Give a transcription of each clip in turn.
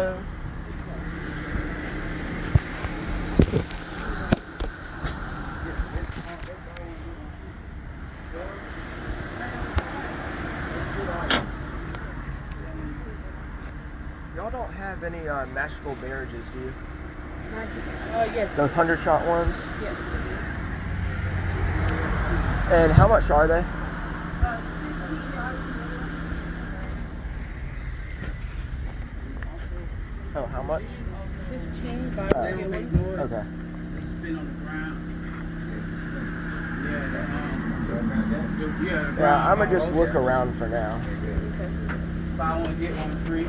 go. Y'all don't have any magical marriages, do you? Yes. Those 100-shot ones? Yes. And how much are they? Oh, how much? 15 by They don't make noise. Okay. They spin on the ground. Yeah, Yeah, I'm gonna just look around for now. So I want to get one free.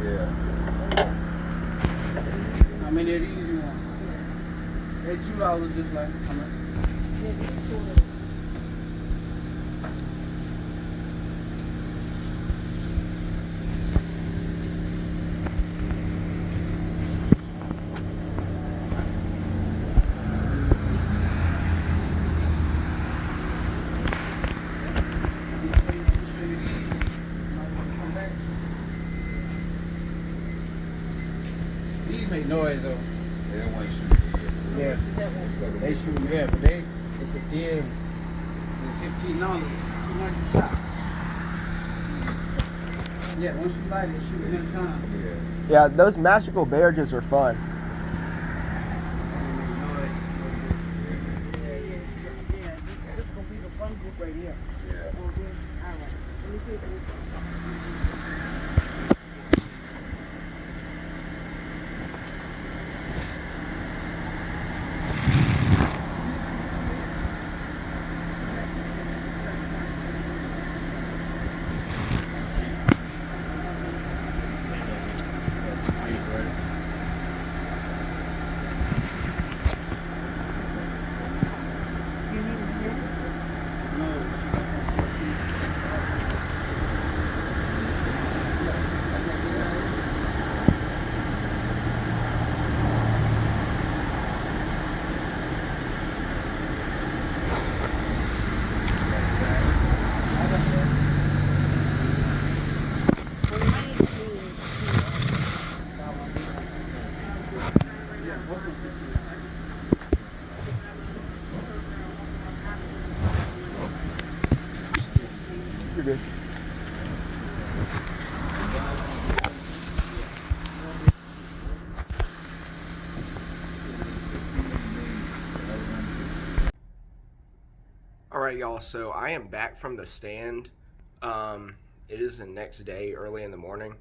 Yeah. How many of these you want? They're $2 just like how much? These make noise though. They don't want to shoot. Yeah. They shoot, yeah, but it's a deal. $15, 200 shots. Yeah, once you light it, shoot it in time. Yeah, those magical marriages are fun. They make noise. Yeah, this is gonna be the fun group right here. Yeah. All right. Let me take this. You're good. Alright, y'all, so I am back from the stand. It is the next day, early in the morning,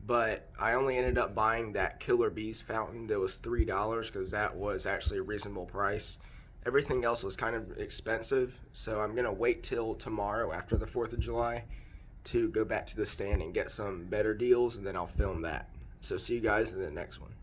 but I only ended up buying that Killer Bees fountain that was $3 because that was actually a reasonable price. Everything else was kind of expensive, so I'm going to wait till tomorrow after the 4th of July to go back to the stand and get some better deals, and then I'll film that. So see you guys in the next one.